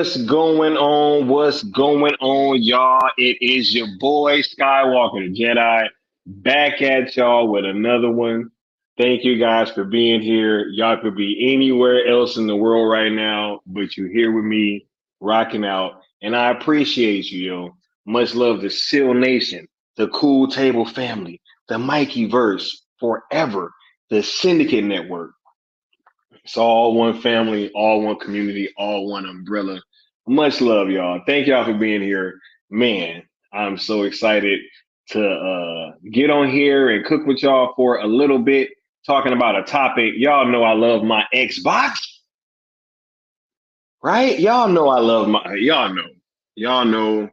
What's going on? What's going on, y'all? It is your boy Skywalker the Jedi back at y'all with another one. Thank you guys for being here. Y'all could be anywhere else in the world right now, but you're here with me, rocking out, and I appreciate you, yo. Much love to Seal Nation, the Cool Table family, the Mikey Verse, forever, the Syndicate Network. It's all one family, all one community, all one umbrella. Much love, y'all. Thank y'all for being here. Man, I'm so excited to get on here and cook with y'all for a little bit, talking about a topic. Y'all know I love my Xbox, right? Y'all know I love my, y'all know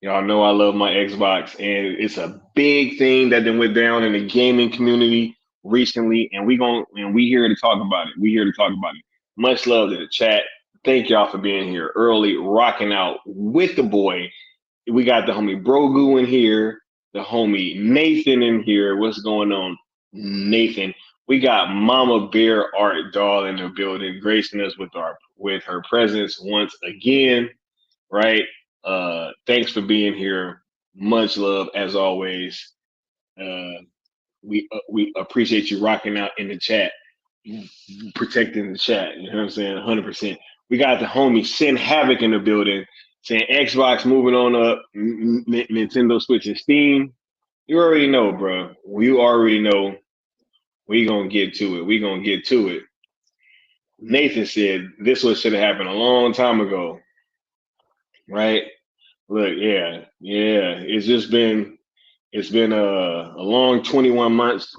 Y'all know I love my Xbox, and it's a big thing that then went down in the gaming community recently, and we here to talk about it. We here to talk about it. Much love to the chat. Thank y'all for being here early, rocking out with the boy. We got the homie Brogu in here, the homie Nathan in here. What's going on, Nathan? We got Mama Bear Art Doll in the building, gracing us with her presence once again, right? Thanks for being here. Much love as always. Uh, we appreciate you rocking out in the chat, protecting the chat. You know what I'm saying? 100%. We got the homie Sin Havoc in the building saying Xbox moving on up, Nintendo Switch and Steam. You already know, bro. You already know. We gonna get to it. We gonna get to it. Nathan said this was should have happened a long time ago, right? Look, yeah. It's been a long 21 months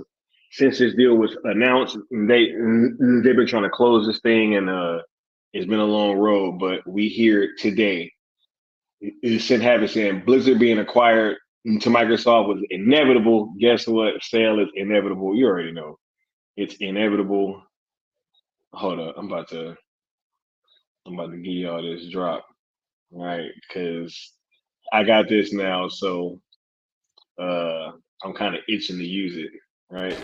since this deal was announced. They've been trying to close this thing, and it's been a long road. But we here today. Sin Habit saying Blizzard being acquired to Microsoft was inevitable. Guess what? Sale is inevitable. You already know it's inevitable. Hold up, I'm about to give y'all this drop, right? Because I got this now, so I'm kind of itching to use it, right?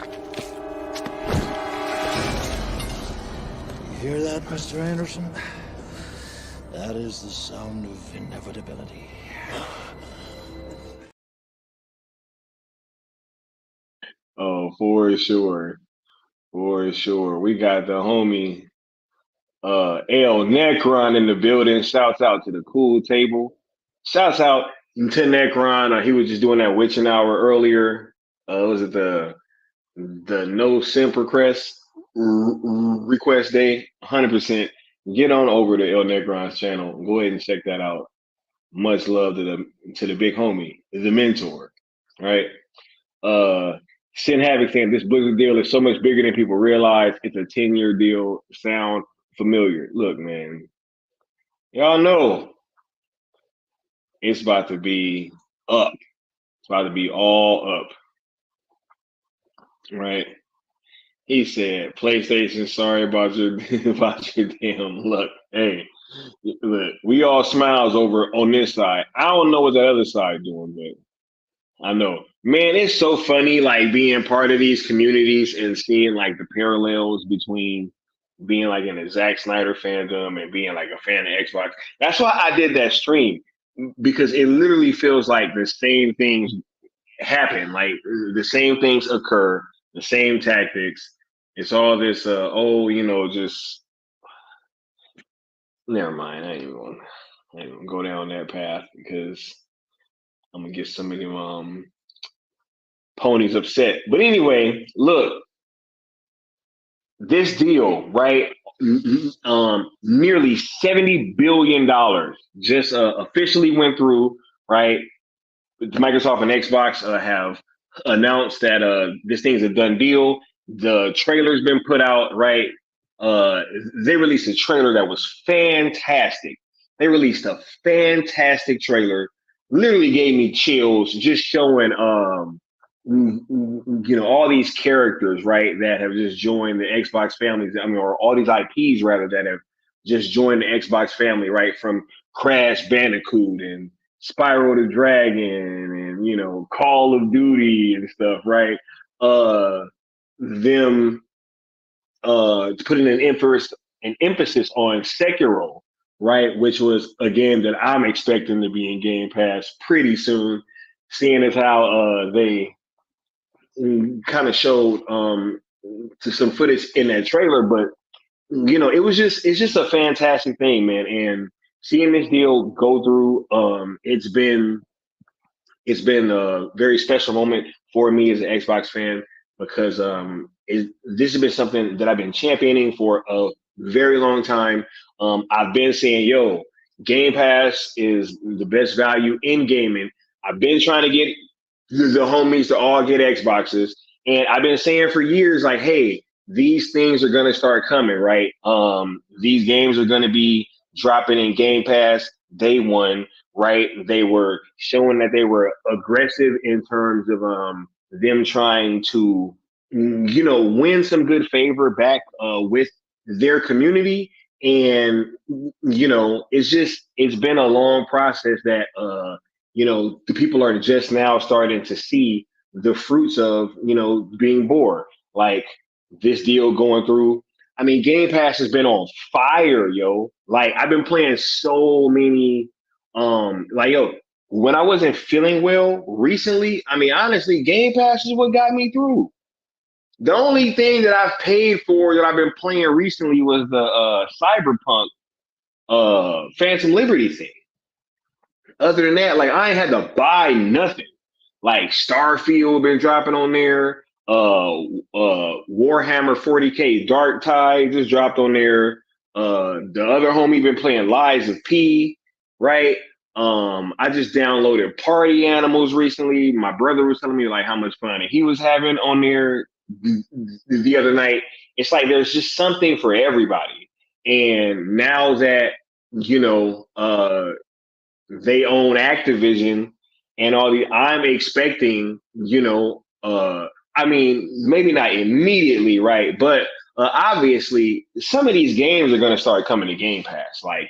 You hear that, Mr. Anderson? That is the sound of inevitability. Oh, for sure. For sure. We got the homie El Necron in the building. Shouts out to the cool table. Shouts out to Necron. He was just doing that witching hour earlier. Was it the no simper crest request day? 100%. Get on over to El Necron's channel. Go ahead and check that out. Much love to the big homie, the mentor, right? Sin Havoc saying this Blizzard deal is so much bigger than people realize. It's a 10-year deal. Sound familiar? Look, man, y'all know it's about to be up. It's about to be all up, right? He said, PlayStation, sorry about your damn luck. Hey, look, we all smiles over on this side. I don't know what the other side doing, but I know. Man, it's so funny like being part of these communities and seeing like the parallels between being like in the Zack Snyder fandom and being like a fan of Xbox. That's why I did that stream because it literally feels like the same things happen, like the same things occur, the same tactics. It's all this, just never mind. I ain't gonna go down that path because I'm gonna get some of them ponies upset. But anyway, look, this deal, right? Nearly $70 billion just officially went through, right? Microsoft and Xbox have announced that this thing's a done deal. The trailer's been put out, right? They released a trailer that was fantastic. They released a fantastic trailer. Literally gave me chills just showing all these characters, right, that have just joined the Xbox families. I mean, or all these IPs rather that have just joined the Xbox family, right? From Crash Bandicoot and Spyro the Dragon and Call of Duty and stuff, right? Them putting an emphasis on Sekiro, right? Which was a game that I'm expecting to be in Game Pass pretty soon, seeing as how they kind of showed to some footage in that trailer, but it's just a fantastic thing, man. And seeing this deal go through, it's been a very special moment for me as an Xbox fan because this has been something that I've been championing for a very long time. I've been saying, yo, Game Pass is the best value in gaming. I've been trying to get the homies to all get Xboxes. And I've been saying for years, like, hey, these things are going to start coming, right? These games are going to be dropping in Game Pass day one, right? They were showing that they were aggressive in terms of them trying to, win some good favor back with their community. And it's been a long process that the people are just now starting to see the fruits of being bored. Like this deal going through. I mean, Game Pass has been on fire, yo. Like I've been playing so many like yo, when I wasn't feeling well recently, I mean honestly, Game Pass is what got me through. The only thing that I've paid for that I've been playing recently was the Cyberpunk Phantom Liberty thing. Other than that, like I ain't had to buy nothing. Like Starfield been dropping on there. Warhammer 40K Dark Tide just dropped on there. The other homie been playing Lies of P, right? I just downloaded Party Animals recently. My brother was telling me like how much fun he was having on there the other night. It's like there's just something for everybody. And now that you know, they own Activision and all the, I'm expecting, I mean, maybe not immediately, right? But obviously, some of these games are going to start coming to Game Pass, like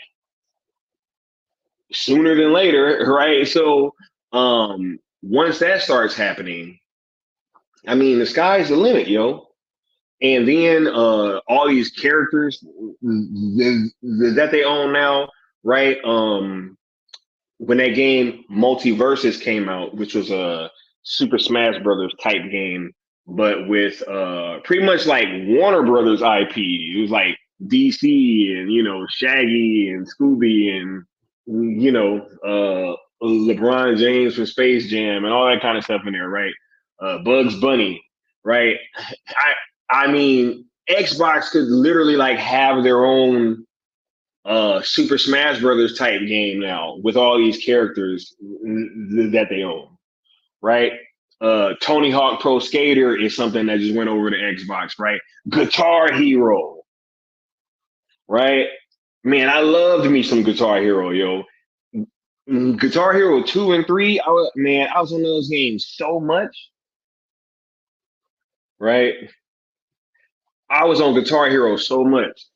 sooner than later, right? So once that starts happening, I mean, the sky's the limit, yo. And then all these characters that they own now, right? When that game Multiverses came out, which was a Super Smash Brothers type game, but with pretty much like Warner Brothers IP. It was like DC and Shaggy and Scooby and LeBron James from Space Jam and all that kind of stuff in there, right? Bugs Bunny, right? I mean, Xbox could literally like have their own Super Smash Brothers type game now with all these characters that they own, right? Tony Hawk Pro Skater is something that just went over to Xbox, right? Guitar Hero, right? Man, I loved me some Guitar Hero, yo. Guitar Hero 2 and 3, I was on those games so much, right? I was on Guitar Hero so much.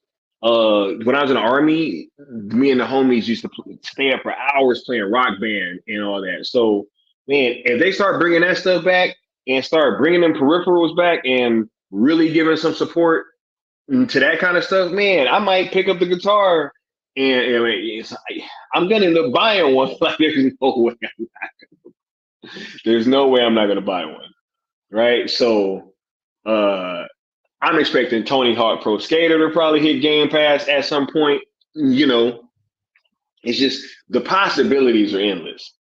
When I was in the army, me and the homies used to stay up for hours playing Rock Band and all that. So, man, if they start bringing that stuff back and start bringing them peripherals back and really giving some support to that kind of stuff, man, I might pick up the guitar and I'm gonna end up buying one. Like, there's no way I'm not gonna buy one, right? So, I'm expecting Tony Hawk Pro Skater to probably hit Game Pass at some point. It's just the possibilities are endless,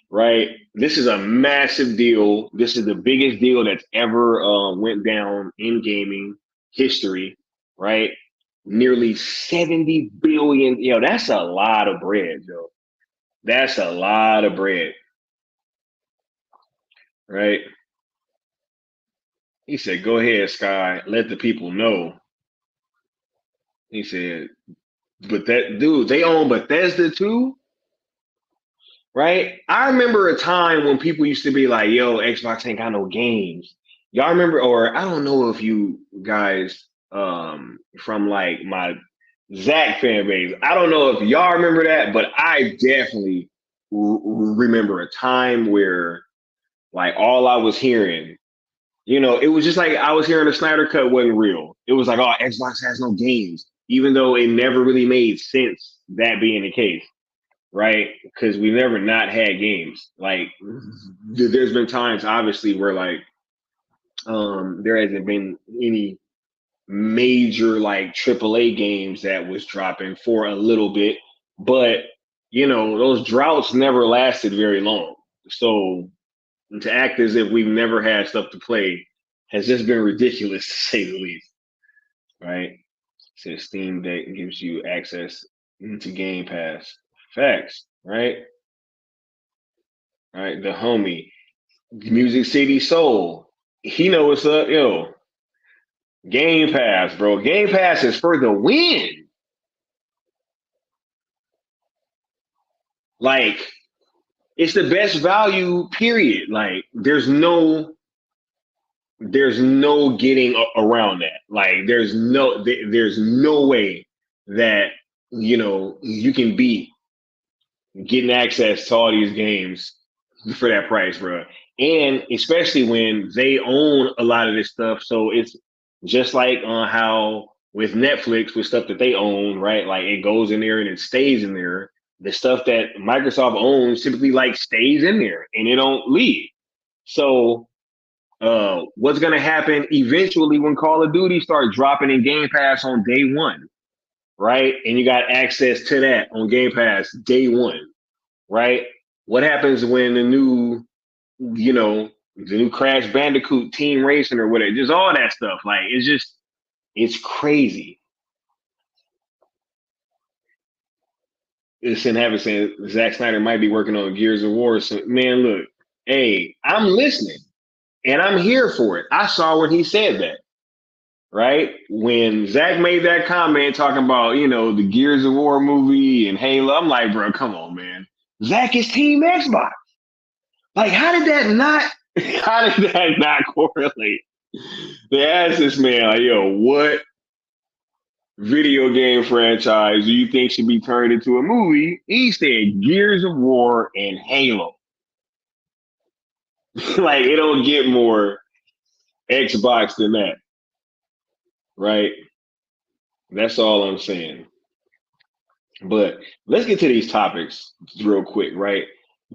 right? This is a massive deal. This is the biggest deal that's ever went down in gaming history, right? Nearly 70 billion. That's a lot of bread, Joe. That's a lot of bread, right? He said, "Go ahead, Sky. Let the people know." He said, "But that dude, they own Bethesda too, right?" I remember a time when people used to be like, "Yo, Xbox ain't got no games." Y'all remember? Or I don't know if you guys from like my Zach fan base. I don't know if y'all remember that, but I definitely remember a time where like all I was hearing. It was just like I was hearing the Snyder Cut wasn't real. It was like, oh, Xbox has no games, even though it never really made sense that being the case, right? Because we never not had games. Like, there's been times, obviously, where like there hasn't been any major like AAA games that was dropping for a little bit, but those droughts never lasted very long. So to act as if we've never had stuff to play has just been ridiculous to say the least, right? Since Steam Deck gives you access to Game Pass. Facts, right? All right, the homie, Music City Soul, he know what's up, yo. Game Pass, bro. Game Pass is for the win. Like, it's the best value, period. Like, there's no getting around that. Like, there's no way that, you can beat getting access to all these games for that price, bro. And especially when they own a lot of this stuff. So it's just like on how with Netflix, with stuff that they own, right? Like, it goes in there and it stays in there. The stuff that Microsoft owns typically like stays in there and it don't leave. So what's gonna happen eventually when Call of Duty starts dropping in Game Pass on day one, right? And you got access to that on Game Pass day one, right? What happens when the new Crash Bandicoot Team Racing or whatever, just all that stuff. Like, it's crazy. It's in heaven saying Zack Snyder might be working on Gears of War. So, man, look, hey, I'm listening and I'm here for it. I saw when he said that, right? When Zach made that comment talking about, the Gears of War movie and Halo, I'm like, bro, come on, man. Zach is Team Xbox. Like, how did that not correlate? They asked this man, like, yo, what video game franchise do you think should be turned into a movie? He said Gears of War and Halo. Like, it don't get more Xbox than that, right? That's all I'm saying. But let's get to these topics real quick, right?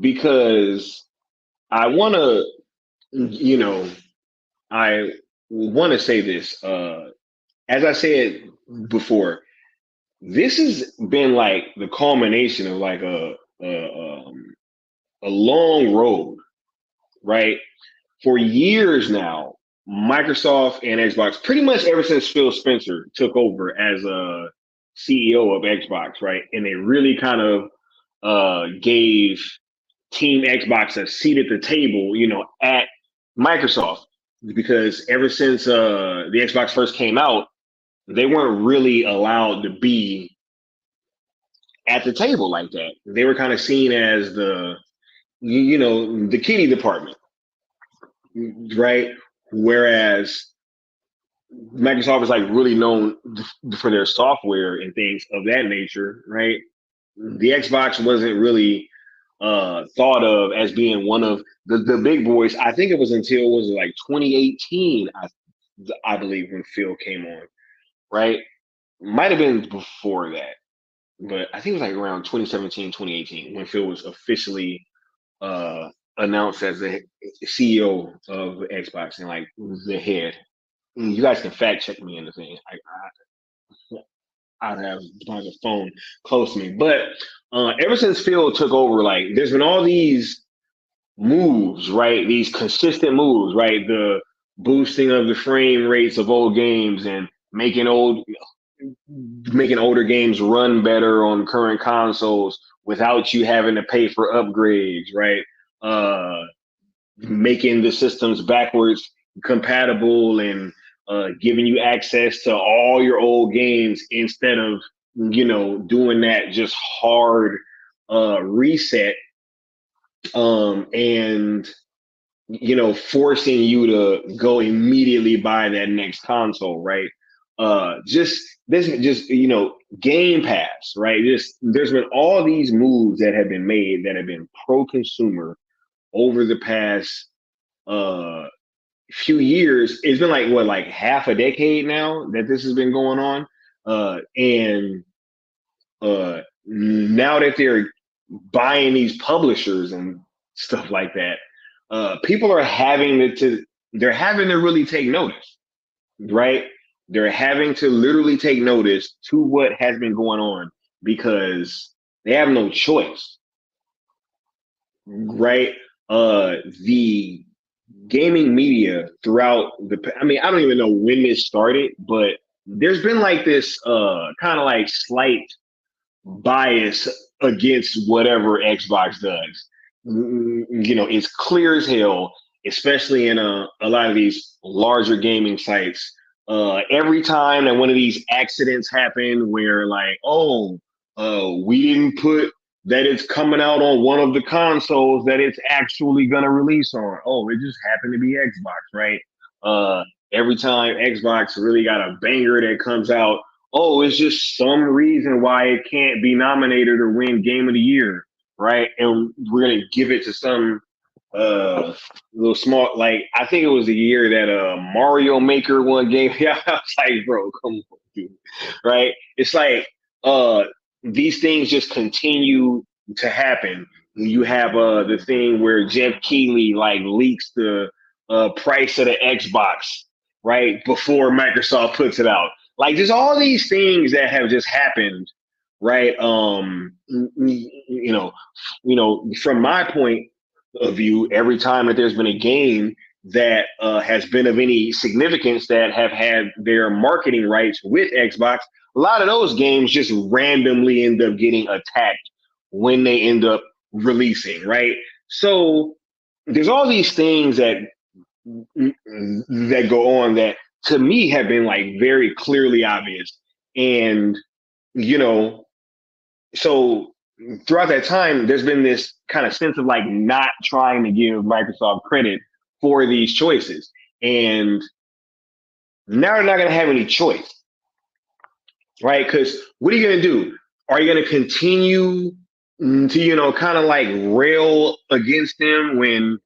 Because I want to, I want to say this. As I said before, this has been like the culmination of like a long road, right? For years now, Microsoft and Xbox, pretty much ever since Phil Spencer took over as a CEO of Xbox, right? And they really kind of gave Team Xbox a seat at the table, at Microsoft, because ever since the Xbox first came out, they weren't really allowed to be at the table like that. They were kind of seen as the kiddie department, right? Whereas Microsoft is like really known for their software and things of that nature, right? The Xbox wasn't really thought of as being one of the big boys. I think it was until was it like 2018, I believe, when Phil came on, right? Might have been before that, but I think it was like around 2017, 2018 when Phil was officially announced as the CEO of Xbox and like the head. You guys can fact check me in the thing. I'd have the phone close to me, but ever since Phil took over, like there's been all these moves, right? These consistent moves, right? The boosting of the frame rates of old games and making older games run better on current consoles without you having to pay for upgrades, right? Making the systems backwards compatible and giving you access to all your old games instead of doing that just hard reset and forcing you to go immediately buy that next console, right? Just Game Pass, right? There's been all these moves that have been made that have been pro consumer over the past few years. It's been like what, like half a decade now that this has been going on, and now that they're buying these publishers and stuff like that, people are they're having to really take notice, right? They're having to literally take notice to what has been going on because they have no choice, right? The gaming media throughout I don't even know when this started, but there's been like this kind of like slight bias against whatever Xbox does. It's clear as hell, especially in a lot of these larger gaming sites. Every time that one of these accidents happen where like, we didn't put that it's coming out on one of the consoles that it's actually gonna release on. Oh, it just happened to be Xbox, right? Every time Xbox really got a banger that comes out, oh, it's just some reason why it can't be nominated or win Game of the Year, right? And we're gonna give it to some little small, like I think it was the year that Mario Maker won game. Yeah, I was like, bro, come on, dude. Right? It's like these things just continue to happen. You have the thing where Jeff Keighley like leaks the price of the Xbox right before Microsoft puts it out. Like just all these things that have just happened, right? From my point of view, every time that there's been a game that has been of any significance that have had their marketing rights with Xbox, a lot of those games just randomly end up getting attacked when they end up releasing, right? So there's all these things that go on that to me have been like very clearly obvious. And, you know, so throughout that time, there's been this kind of sense of like not trying to give Microsoft credit for these choices. And now they're not going to have any choice, right? Because what are you going to do? Are you going to continue to, kind of like rail against them when,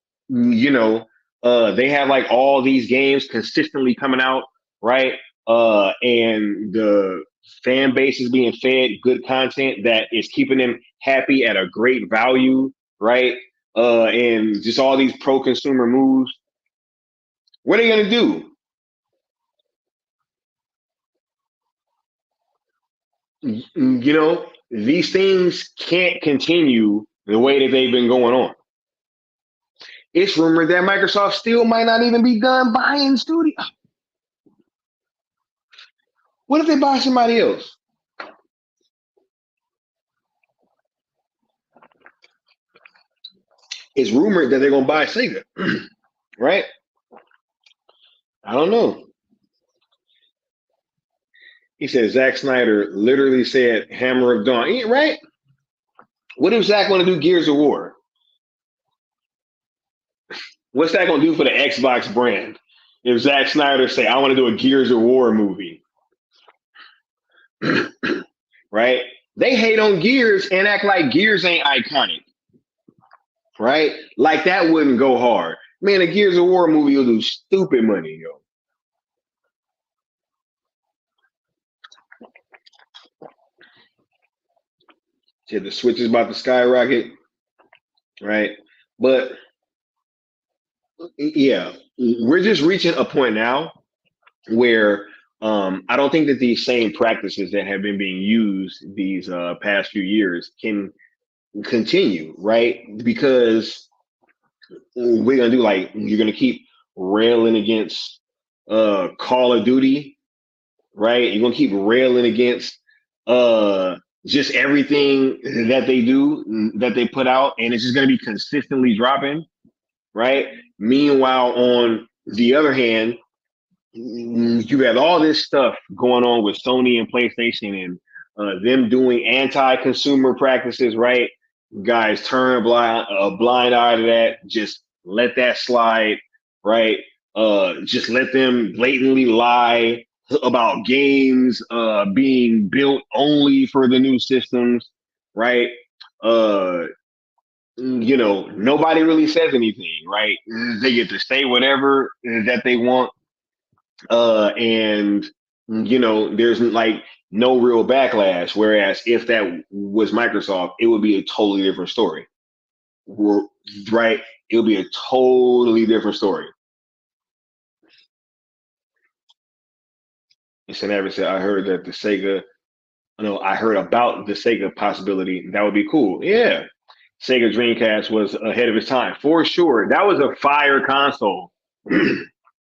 they have like all these games consistently coming out, right? And the fan base is being fed good content that is keeping them happy at a great value, right? And just all these pro consumer moves. What are they going to do? These things can't continue the way that they've been going on. It's rumored that Microsoft still might not even be done buying studio. What if they buy somebody else? It's rumored that they're going to buy Sega, right? I don't know. He said Zack Snyder literally said Hammer of Dawn, right? What if Zack want to do Gears of War? What's that going to do for the Xbox brand? If Zack Snyder say, I want to do a Gears of War movie, right? They hate on Gears and act like Gears ain't iconic, right? Like that wouldn't go hard. Man, a Gears of War movie will do stupid money, yo. Yeah, the Switch is about to skyrocket, right? But yeah, we're just reaching a point now where I don't think that these same practices that have been being used these past few years can continue, right? Because we're gonna do like you're gonna keep railing against Call of Duty, right? You're gonna keep railing against just everything that they do, that they put out, and it's just gonna be consistently dropping, right? Meanwhile, on the other hand, you have all this stuff going on with Sony and PlayStation and them doing anti-consumer practices, right? Guys, turn a blind eye to that. Just let that slide, right? Just let them blatantly lie about games being built only for the new systems, right? Nobody really says anything, right? They get to say whatever that they want. And there's like no real backlash. Whereas if that was Microsoft, it would be a totally different story, right? It would be a totally different story. And Sanaver said, I heard that the Sega, I heard about the Sega possibility. That would be cool. Yeah. Sega Dreamcast was ahead of its time for sure. That was a fire console.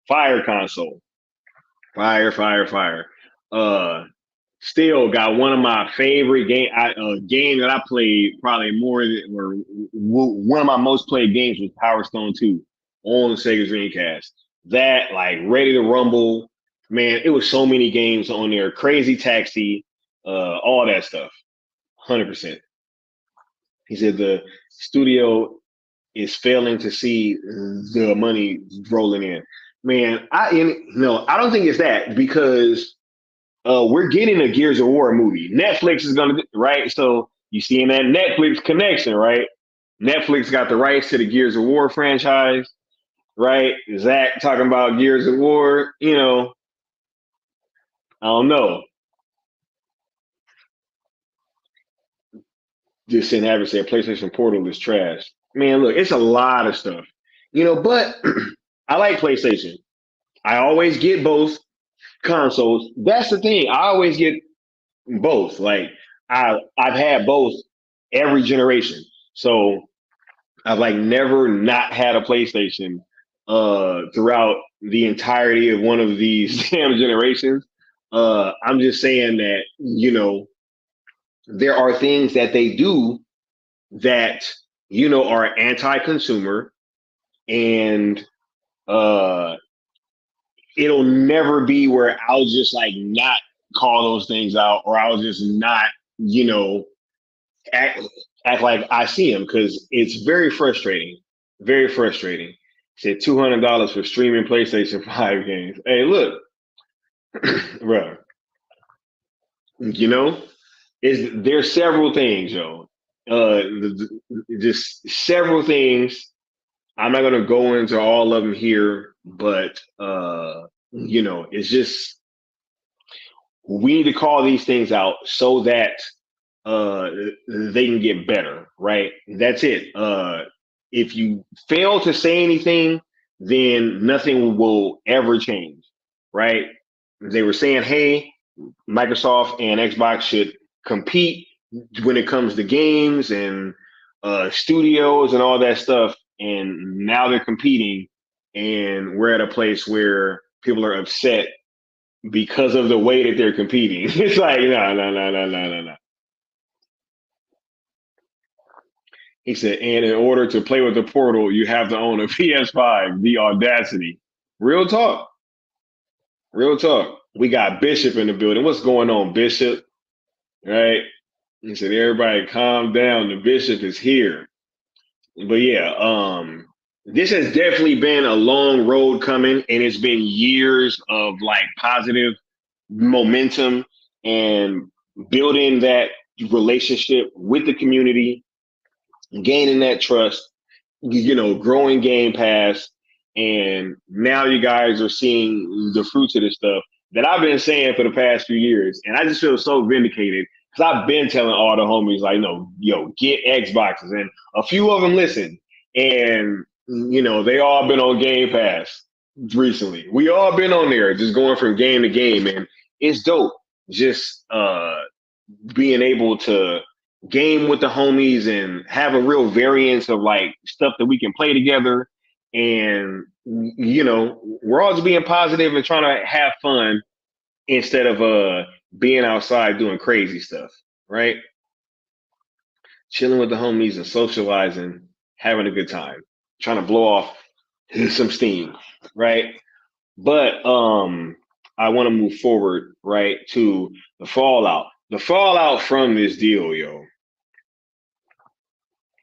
Fire console. Fire. Still got one of my favorite game that I played probably more than, or one of my most played games was Power Stone 2 on the Sega Dreamcast. That like Ready to Rumble, man, it was so many games on there. Crazy Taxi, all that stuff. 100%. He said the studio is failing to see the money rolling in. Man, I don't think it's that because we're getting a Gears of War movie. Netflix is gonna right. So you see in that Netflix connection, right? Netflix got the rights to the Gears of War franchise, right? Zach talking about Gears of War, I don't know. Just sitting having said PlayStation Portal is trash. Man, look, it's a lot of stuff, but I like PlayStation. I always get both consoles. That's the thing. I always get both. Like I've had both every generation. So I've like never not had a PlayStation throughout the entirety of one of these damn generations. I'm just saying that, there are things that they do that, are anti-consumer and uh it'll never be where I'll just like not call those things out or I'll just not, act, act like I see them because it's very frustrating. Very frustrating. Said $200 for streaming PlayStation 5 games. Hey, look, bro, you know, there's several things, yo. Just several things. I'm not gonna go into all of them here, but it's just we need to call these things out so that uh they can get better, right? That's it. If you fail to say anything, then nothing will ever change, right? They were saying, hey, Microsoft and Xbox should compete when it comes to games and studios and all that stuff. And now they're competing, and we're at a place where people are upset because of the way that they're competing. It's like, no, no, no, no, no, no, no. He said, and in order to play with the Portal, you have to own a PS5. The audacity. Real talk. Real talk. We got Bishop in the building. What's going on, Bishop? Right? He said, everybody calm down. The Bishop is here. But yeah, this has definitely been a long road coming, and it's been years of like positive momentum and building that relationship with the community, gaining that trust, growing Game Pass, and now you guys are seeing the fruits of this stuff that I've been saying for the past few years, and I just feel so vindicated because I've been telling all the homies like, no, yo, get Xboxes, and a few of them listen, and they all been on Game Pass recently. We all been on there, just going from game to game, and it's dope. Just being able to game with the homies and have a real variance of like stuff that we can play together. And, we're all just being positive and trying to have fun instead of being outside doing crazy stuff, right? Chilling with the homies and socializing, having a good time, trying to blow off some steam, right? But I want to move forward, right, to the fallout. The fallout from this deal, yo.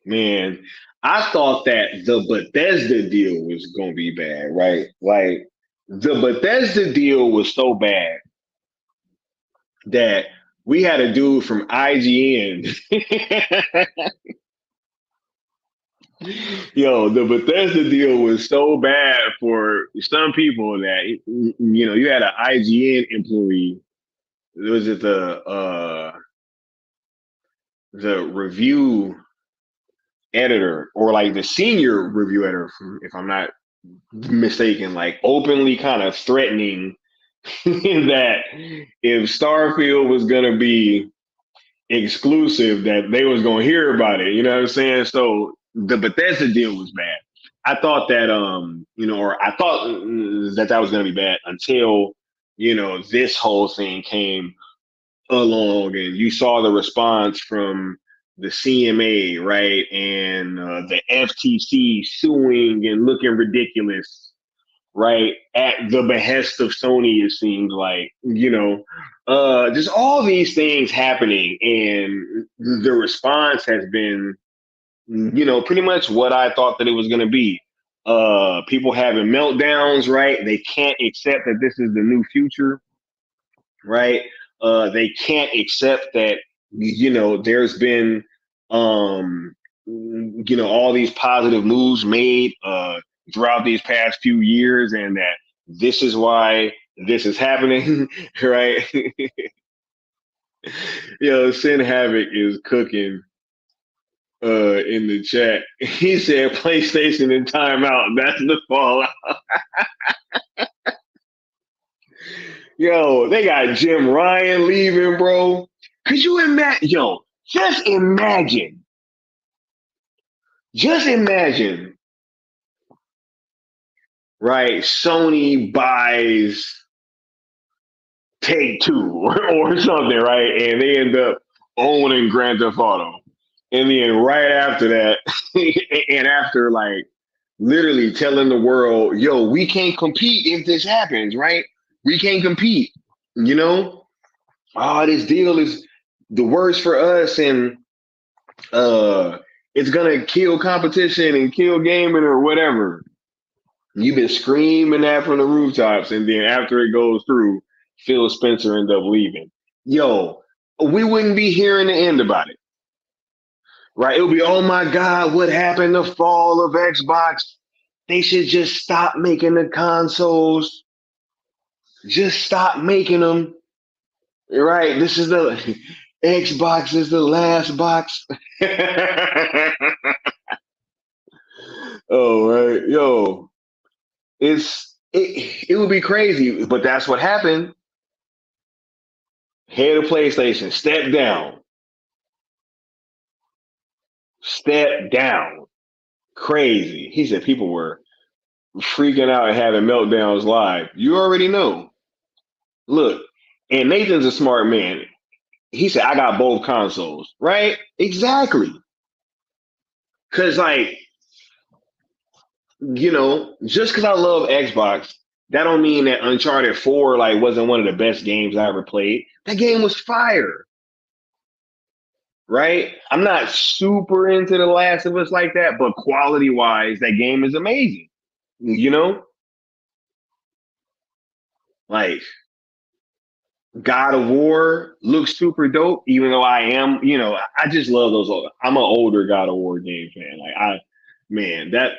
Man, I thought that the Bethesda deal was gonna be bad, right? Like the Bethesda deal was so bad that we had a dude from IGN. Yo, the Bethesda deal was so bad for some people that you had an IGN employee. Was it the review editor or like the senior review editor, if I'm not mistaken, like openly kind of threatening that if Starfield was gonna be exclusive, that they was gonna hear about it. You know what I'm saying? So the Bethesda deal was bad. I thought that or I thought that was gonna be bad until this whole thing came along and you saw the response from the CMA, right? And the FTC suing and looking ridiculous, right? At the behest of Sony, it seems like, just all these things happening. And the response has been pretty much what I thought that it was going to be. People having meltdowns, right? They can't accept that this is the new future, right? They can't accept that, there's been, all these positive moves made throughout these past few years, and that this is why this is happening, right? Sin Havoc is cooking in the chat. He said PlayStation in timeout. That's the fallout. Yo, they got Jim Ryan leaving, bro. Could you imagine? Yo, just imagine, right? Sony buys Take Two or something, right? And they end up owning Grand Theft Auto. And then right after that, and after like literally telling the world, yo, we can't compete if this happens, right? We can't compete, you know? This deal is the worst for us, and it's gonna kill competition and kill gaming or whatever. You've been screaming that from the rooftops, and then after it goes through, Phil Spencer ends up leaving. Yo, we wouldn't be hearing the end about it, right? It would be, oh my God, what happened? The fall of Xbox. They should just stop making the consoles. Just stop making them. Right? This is the Xbox is the last box. Oh, right. Yo, it would be crazy, but that's what happened. Head of PlayStation, step down. Step down. Crazy. He said people were freaking out and having meltdowns live. You already know. Look, and Nathan's a smart man. He said, I got both consoles, right? Exactly. Cause like, just because I love Xbox, that don't mean that Uncharted 4 like wasn't one of the best games I ever played. That game was fire, right? I'm not super into The Last of Us like that, but quality wise, that game is amazing. You know, like God of War looks super dope, even though I just love those. I'm an older God of War game fan. Man, that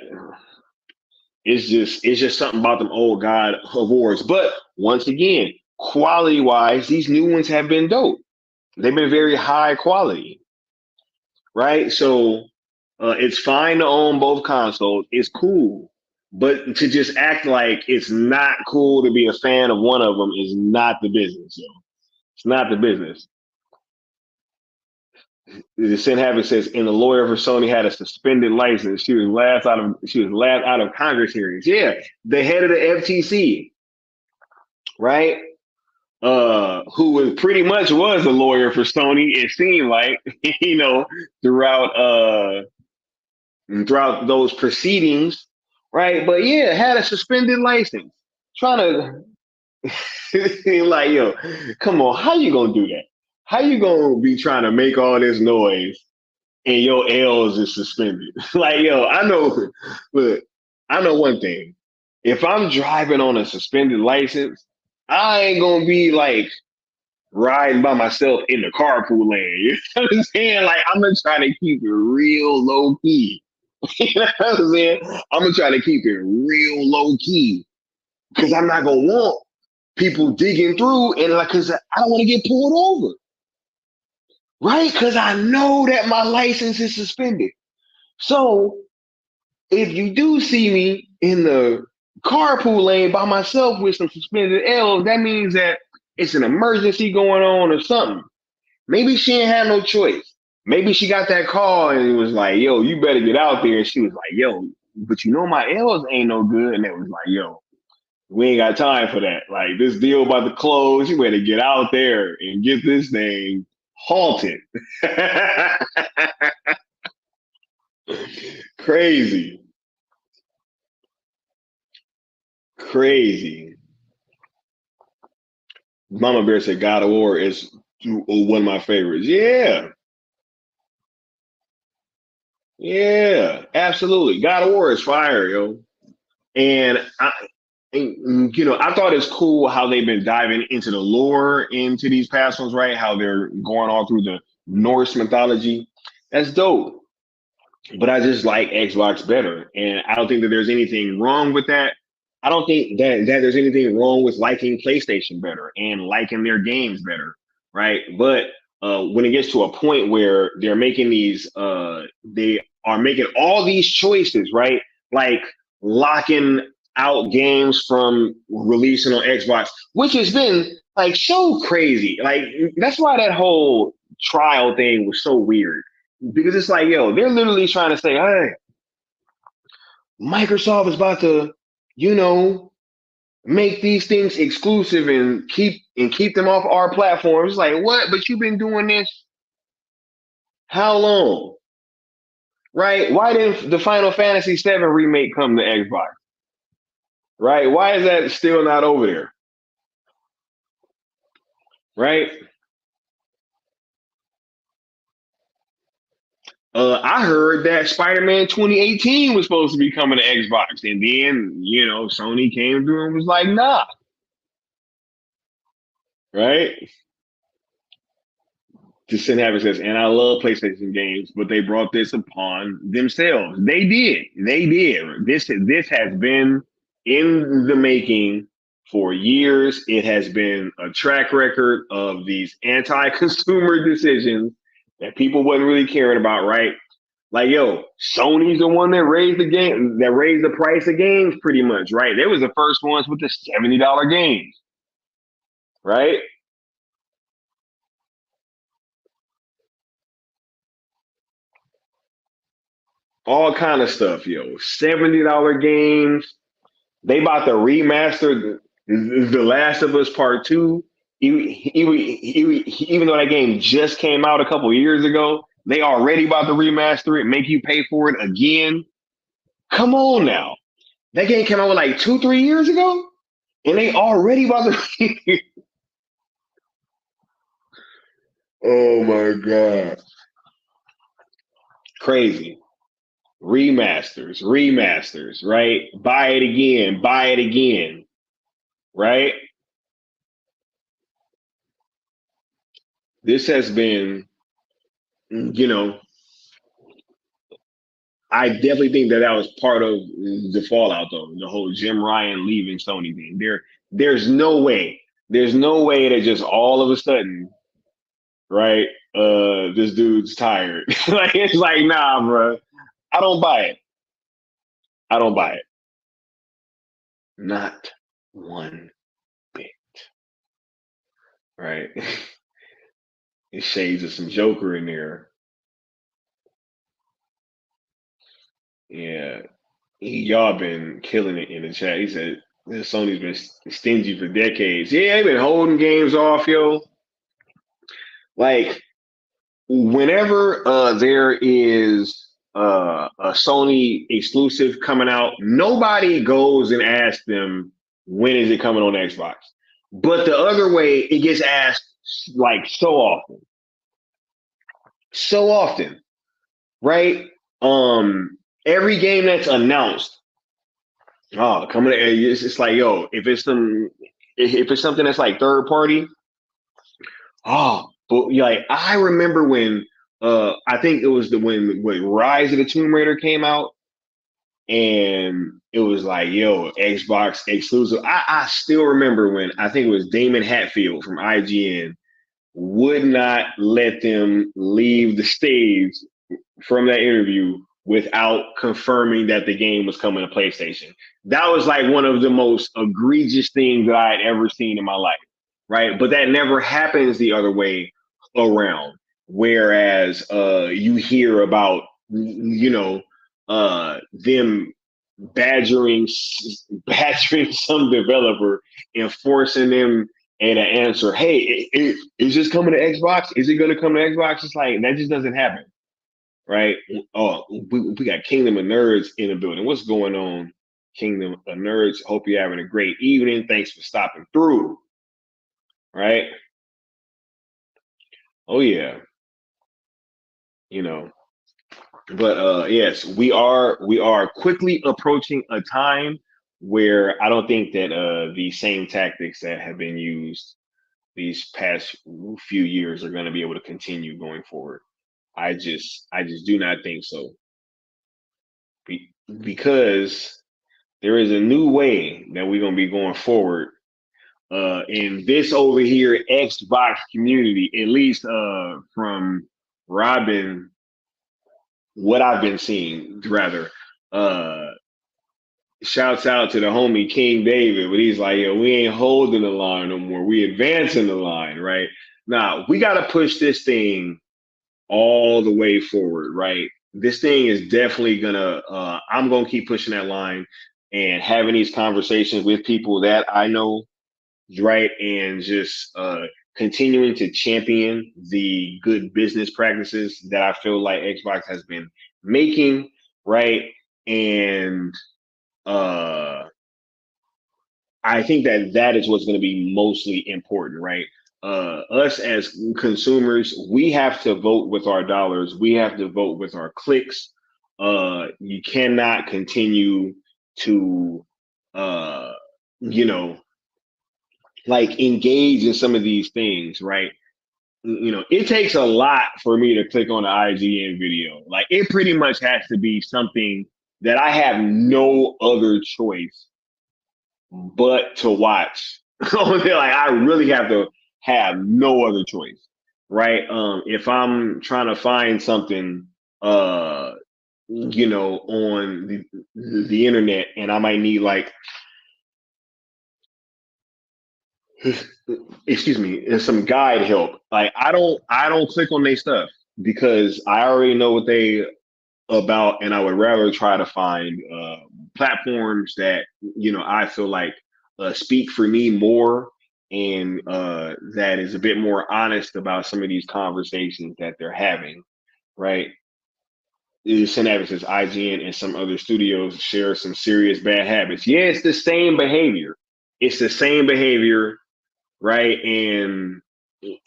it's just something about them old God of Wars. But once again, quality wise, these new ones have been dope. They've been very high quality, right? So it's fine to own both consoles. It's cool. But to just act like it's not cool to be a fan of one of them is not the business. Yo. It's not the business. The Sin Habit says, and the lawyer for Sony had a suspended license. She was last out of Congress hearings. Yeah, the head of the FTC, right? Who was pretty much was a lawyer for Sony. It seemed like, throughout throughout those proceedings, right? But yeah, had a suspended license. Trying to like, yo, come on, how you gonna do that? How you gonna be trying to make all this noise and your L's is suspended? Like, yo, look, I know one thing. If I'm driving on a suspended license, I ain't gonna be like riding by myself in the carpool lane. You know what I'm saying? Like, I'm gonna try to keep it real low key. You know what I'm saying? I'm gonna try to keep it real low key because I'm not gonna want people digging through and like, because I don't want to get pulled over, right? Because I know that my license is suspended. So if you do see me in the carpool lane by myself with some suspended L's, that means that it's an emergency going on or something. Maybe she ain't had no choice. Maybe she got that call and it was like, yo, you better get out there. And she was like, yo, but my L's ain't no good. And it was like, yo, we ain't got time for that. Like, this deal about to close. You better get out there and get this thing halted. Crazy. Crazy. Mama Bear said God of War is one of my favorites. Yeah. Yeah, absolutely. God of War is fire, yo. And I thought it's cool how they've been diving into the lore into these past ones, right? How they're going all through the Norse mythology. That's dope. But I just like Xbox better, and I don't think that there's anything wrong with that. I don't think that there's anything wrong with liking PlayStation better and liking their games better, right? But when it gets to a point where they're making they are making all these choices, right? Like locking out games from releasing on Xbox, which has been like so crazy. Like that's why that whole trial thing was so weird because it's like, yo, they're literally trying to say, hey, Microsoft is about to, you know, make these things exclusive and keep them off our platforms. It's like, what? But you've been doing this how long? Right? Why didn't the Final Fantasy VII remake come to Xbox? Right? Why is that still not over there? Right? I heard that Spider-Man 2018 was supposed to be coming to Xbox, and then Sony came through and was like, nah, right? To send having says, and I love PlayStation games, but they brought this upon themselves. They did. They did. This has been in the making for years. It has been a track record of these anti-consumer decisions that people wasn't really caring about, right? Like, yo, Sony's the one that raised the price of games pretty much, right? They was the first ones with the $70 games, right? All kind of stuff, yo. $70 games. They about to remaster the Last of Us Part Two. Even though that game just came out a couple years ago, they already about to remaster it, make you pay for it again. Come on now, that game came out like 2, 3 years ago, and they already about to. Oh my god, crazy remasters, right? Buy it again, right? This has been, you know, I definitely think that was part of the fallout, though. The whole Jim Ryan leaving Sony thing. There's no way. There's no way that just all of a sudden, right? This dude's tired. Like it's like, nah, bro. I don't buy it. I don't buy it. Not one bit. Right? It shades of some Joker in there. Yeah, y'all been killing it in the chat. He said Sony's been stingy for decades. Yeah, they've been holding games off, yo. Like whenever there is a Sony exclusive coming out, nobody goes and asks them when is it coming on Xbox. But the other way, it gets asked like so often, right? Every game that's announced, oh, coming, it's like, yo, if it's something that's like third party, oh, but like I remember when I think it was when Rise of the Tomb Raider came out and it was like, yo, Xbox exclusive. I still remember when I think it was Damon Hatfield from IGN would not let them leave the stage from that interview without confirming that the game was coming to PlayStation. That was like one of the most egregious things that I had ever seen in my life, right? But that never happens the other way around. Whereas you hear about, them badgering badgering some developer and forcing them and an answer. Hey, is this coming to Xbox? Is it going to come to Xbox? It's like that just doesn't happen, right? Oh, we got Kingdom of Nerds in the building. What's going on, Kingdom of Nerds? Hope you're having a great evening. Thanks for stopping through. Right? Oh yeah. You know, But yes, we are quickly approaching a time where I don't think that the same tactics that have been used these past few years are going to be able to continue going forward. I just do not think so. Because there is a new way that we're going to be going forward in this over here Xbox community, at least from Robin, what I've been seeing, rather. Uh, Shouts out to the homie King David, but he's like, yo, we ain't holding the line no more. We advancing the line, right? Now, we got to push this thing all the way forward, right? This thing is definitely I'm gonna keep pushing that line and having these conversations with people that I know, right? And just continuing to champion the good business practices that I feel like Xbox has been making, right? And uh I think that that is what's going to be mostly important, right? Us as consumers, we have to vote with our dollars. We have to vote with our clicks. You cannot continue to, uh, you know, like engage in some of these things, right? It takes a lot for me to click on an IGN video. Like, it pretty much has to be something that I have no other choice but to watch. Like, I really have to have no other choice, right? If I'm trying to find something, on the internet, and I might need like, excuse me, some guide help. Like, I don't click on their stuff because I already know what they about, and I would rather try to find platforms that I feel like speak for me more, and that is a bit more honest about some of these conversations that they're having. Right? St. Says IGN and some other studios share some serious bad habits. Yeah, it's the same behavior. It's the same behavior, right? And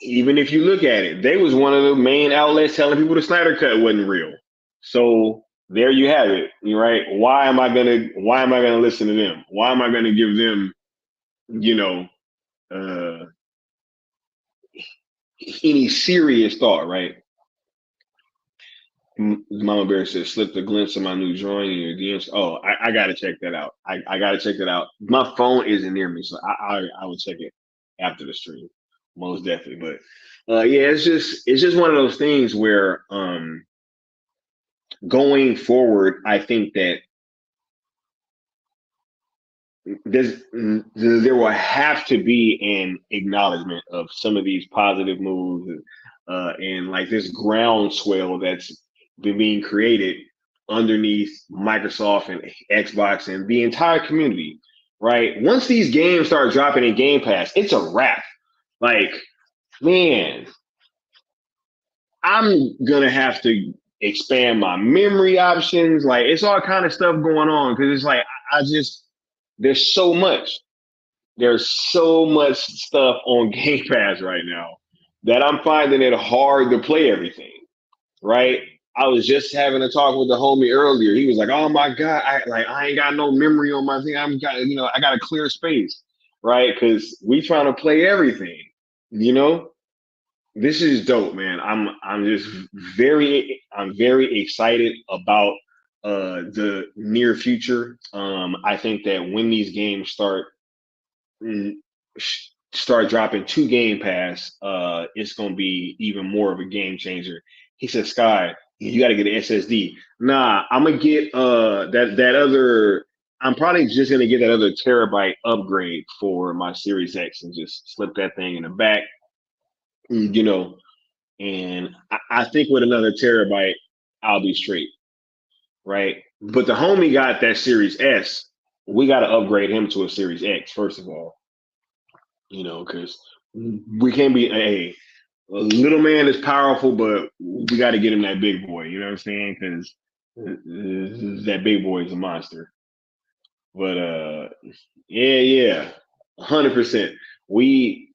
even if you look at it, they was one of the main outlets telling people the Snyder Cut wasn't real. So there you have it, right? Why am I gonna listen to them? Why am I gonna give them, you know, uh, any serious thought, right? Mama Bear says, slip a glimpse of my new drawing in your DMs. Oh, I gotta check that out. I gotta check that out. My phone isn't near me, so I will check it after the stream, most definitely. But yeah, it's just one of those things where going forward, I think that there will have to be an acknowledgement of some of these positive moves, and like this groundswell that's been being created underneath Microsoft and Xbox and the entire community. Right? Once these games start dropping in Game Pass, it's a wrap. Like, man, I'm gonna have to expand my memory options. Like, it's all kind of stuff going on because it's like I just there's so much. There's so much stuff on Game Pass right now that I'm finding it hard to play everything. Right? I was just having a talk with the homie earlier. He was like, "Oh my god, I ain't got no memory on my thing. I got a clear space, right? Because we trying to play everything. You know, this is dope, man. I'm just very excited about the near future. I think that when these games mm, start dropping to Game Pass, it's gonna be even more of a game changer. He said, Sky, you gotta get an SSD. Nah, I'm gonna get that other I'm probably just gonna get that other terabyte upgrade for my Series X and just slip that thing in the back, you know, and I think with another terabyte, I'll be straight, right? But the homie got that Series S. We got to upgrade him to a Series X, first of all, because we can't be, hey, a little man is powerful, but we got to get him that big boy, you know what I'm saying? Because that big boy is a monster. But yeah, 100%. We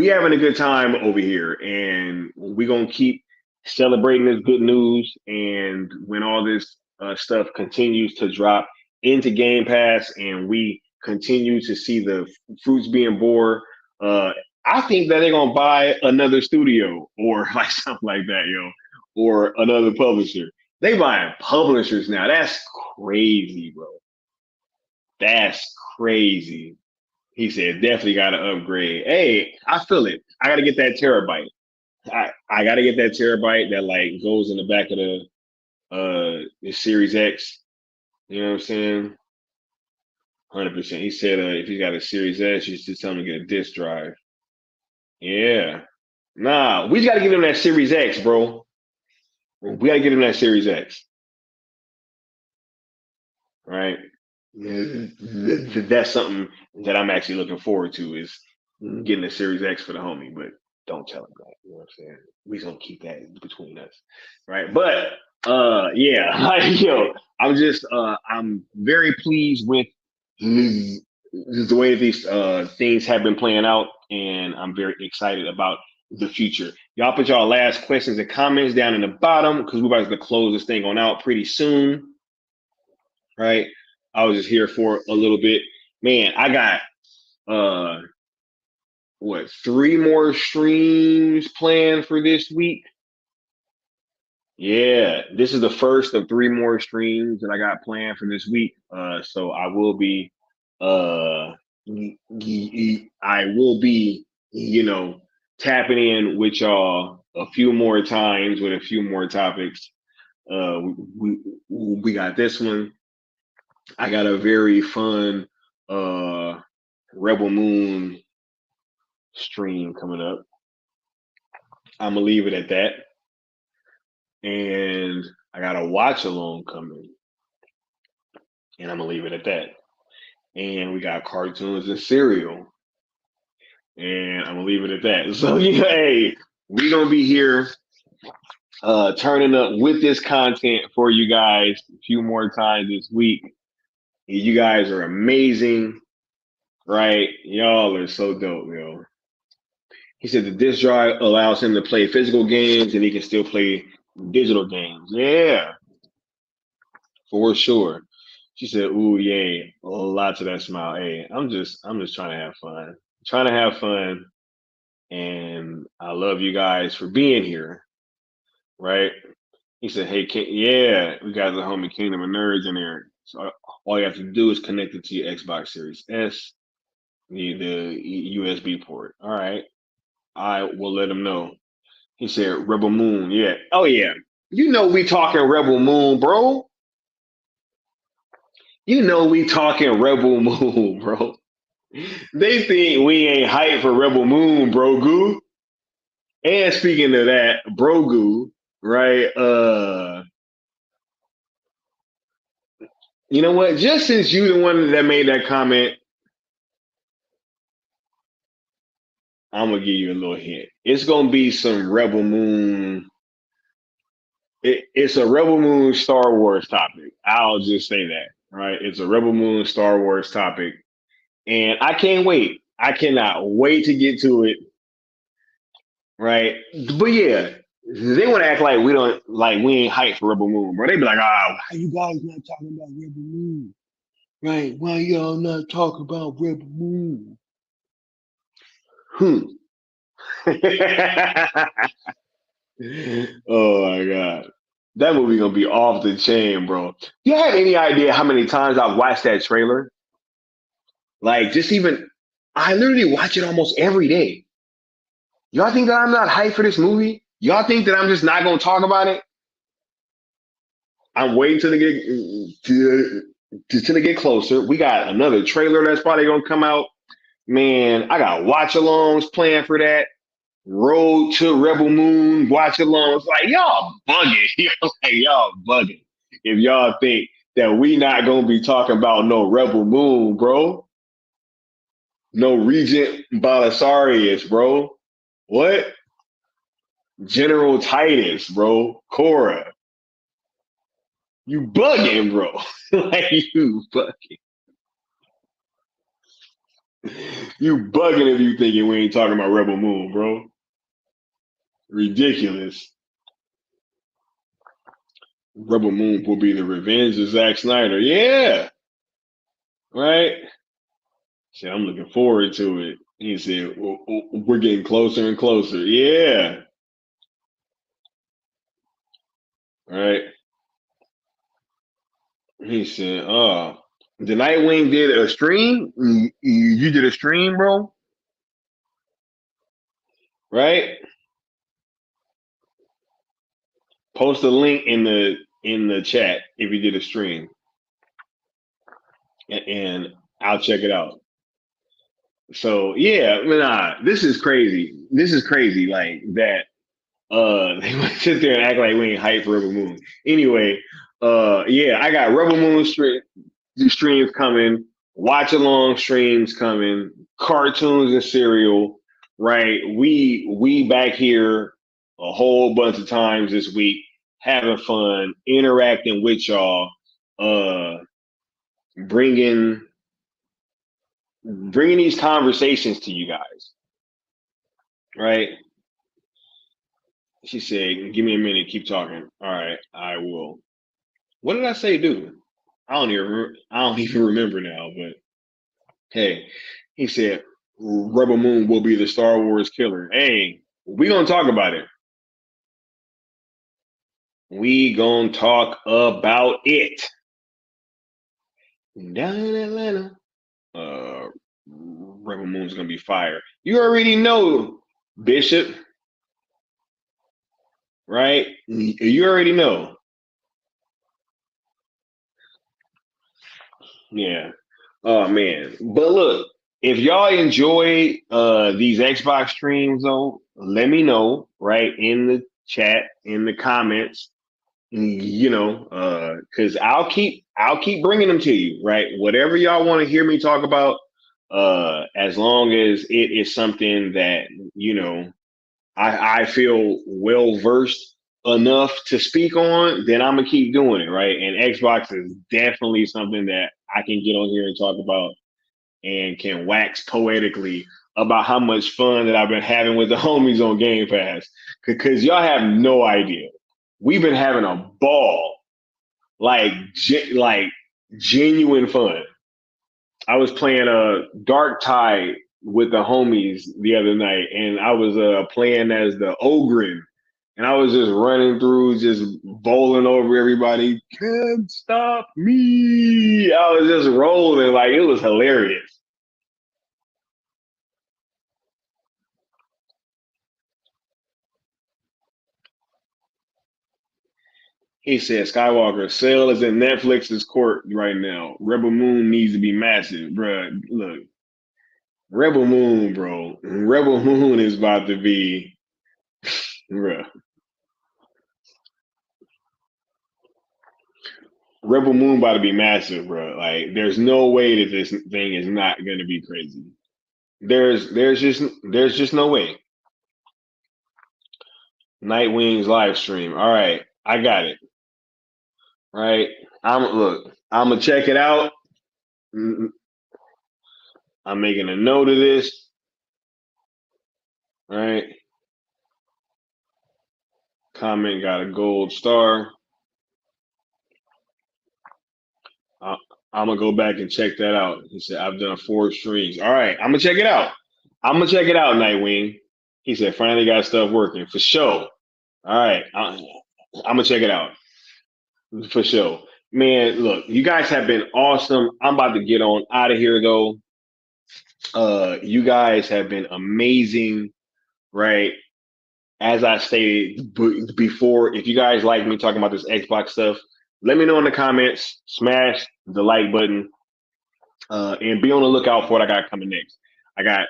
having a good time over here, and we gonna keep celebrating this good news, and when all this stuff continues to drop into Game Pass, and we continue to see the fruits being bore, uh, I think that they're gonna buy another studio or like something like that, or another publisher. They buying publishers now. That's crazy, bro. That's crazy. He said, definitely got to upgrade. Hey, I feel it. I got to get that terabyte. I got to get that terabyte that like goes in the back of the Series X. You know what I'm saying? 100%. He said if he's got a Series S, you should tell him to get a disk drive. Yeah. Nah, we just got to get him that Series X, bro. We got to get him that Series X. Right? That's something that I'm actually looking forward to is getting a Series X for the homie, but don't tell him that. You know what I'm saying? We gonna keep that between us, right? But yeah, I'm very pleased with the way these things have been playing out, and I'm very excited about the future. Y'all put y'all last questions and comments down in the bottom because we're about to close this thing on out pretty soon, right? I was just here for a little bit. Man, I got uh what 3 more streams planned for this week. Yeah, this is the first of 3 more streams that I got planned for this week. So I will be tapping in with y'all a few more times with a few more topics. We got this one. I got a very fun Rebel Moon stream coming up. I'm gonna leave it at that. And I got a watch along coming. And I'm gonna leave it at that. And we got cartoons and cereal. And I'm gonna leave it at that. So hey, we're gonna be here turning up with this content for you guys a few more times this week. You guys are amazing, right? Y'all are so dope, yo. He said the disc drive allows him to play physical games and he can still play digital games. Yeah, for sure. She said, "Ooh, yay!" Lots of that smile. Hey, I'm just trying to have fun. Trying to have fun, and I love you guys for being here. Right? He said, "Hey, yeah, we got the homie Kingdom of Nerds in there. So all you have to do is connect it to your Xbox Series S, the USB port. All right, I will let him know." He said, "Rebel Moon, yeah, oh yeah, you know we talking Rebel Moon, bro. You know we talking Rebel Moon, bro." They think we ain't hyped for Rebel Moon, Brogu. And speaking of that, Brogu, right? You know what? Just since you the one that made that comment, I'm gonna give you a little hint. It's gonna be some Rebel Moon. It's a Rebel Moon Star Wars topic. I'll just say that, right? It's a Rebel Moon Star Wars topic, and I can't wait. I cannot wait to get to it, right? But yeah, they want to act like we ain't hyped for Rebel Moon, bro. They be like, why you guys not talking about Rebel Moon? Right? Why y'all not talking about Rebel Moon? Oh my god. That movie gonna be off the chain, bro. Do you have any idea how many times I've watched that trailer? Like just even I literally watch it almost every day. Y'all think that I'm not hyped for this movie? Y'all think that I'm just not gonna talk about it? I'm waiting till they get closer. We got another trailer that's probably gonna come out. Man, I got watch alongs planned for that. Road to Rebel Moon watch alongs. Like y'all bugging. Y'all bugging. If y'all think that we not gonna be talking about no Rebel Moon, bro. No Regent Balisarius, bro. What? General Titus, bro. Cora. You bugging, bro. Like you bugging. You bugging if you thinking we ain't talking about Rebel Moon, bro. Ridiculous. Rebel Moon will be the revenge of Zack Snyder. Yeah, right. So I'm looking forward to it. He said, we're getting closer and closer. Yeah, right. He said, the Nightwing did a stream. You did a stream, bro, right? Post a link in the chat if you did a stream, and I'll check it out. So yeah, this is crazy. This is crazy, like that. They would sit there and act like we ain't hype for Rebel Moon. Anyway, yeah, I got Rebel Moon streams coming, watch along streams coming, cartoons and cereal. Right, we back here a whole bunch of times this week, having fun, interacting with y'all, uh, bringing these conversations to you guys. Right. She said, "Give me a minute, keep talking." All right, I will. What did I say, dude? I don't even remember now. But hey, he said Rebel Moon will be the Star Wars killer. Hey, we gonna talk about it. We gonna talk about it. Down in Atlanta, Rebel Moon's gonna be fire. You already know, Bishop, right? You already know. Yeah. Oh man. But look, if y'all enjoy these Xbox streams though, let me know right in the chat, in the comments, you know, cuz I'll keep bringing them to you, right? Whatever y'all want to hear me talk about, as long as it is something that, you know, I feel well versed enough to speak on, then I'm gonna keep doing it, right? And Xbox is definitely something that I can get on here and talk about and can wax poetically about how much fun that I've been having with the homies on Game Pass. Because y'all have no idea. We've been having a ball, like like genuine fun. I was playing a Dark Tide with the homies the other night, and I was playing as the Ogren, and I was just running through, just bowling over everybody. Can't stop me! I was just rolling, like it was hilarious. He said, Skywalker, Cell is in Netflix's court right now. Rebel Moon needs to be massive, bruh. Look, Rebel Moon, bro. Rebel Moon is about to be, bruh. Rebel Moon about to be massive, bro. Like, there's no way that this thing is not going to be crazy. There's just no way. Nightwing's live stream. All right, I got it. Right, I'm gonna check it out. I'm making a note of this. Right, comment got a gold star. I'm gonna go back and check that out. He said, I've done 4 streams. All right, I'm gonna check it out. I'm gonna check it out, Nightwing. He said, finally got stuff working for sure. All right, I'm gonna check it out for sure. Man, look, you guys have been awesome. I'm about to get on out of here though. You guys have been amazing, right? As I stated before, if you guys like me talking about this Xbox stuff, let me know in the comments. Smash the like button, and be on the lookout for what I got coming next. I got,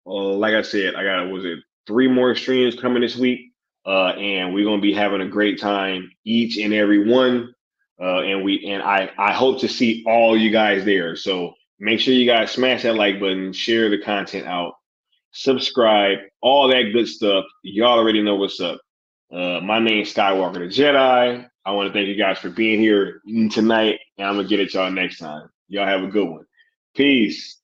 like I said, I got was it 3 more streams coming this week, and we're gonna be having a great time each and every one. And I hope to see all you guys there. So make sure you guys smash that like button, share the content out, subscribe, all that good stuff. Y'all already know what's up. My name's Skywalker the Jedi. I want to thank you guys for being here tonight, and I'm gonna get at y'all next time. Y'all have a good one. Peace.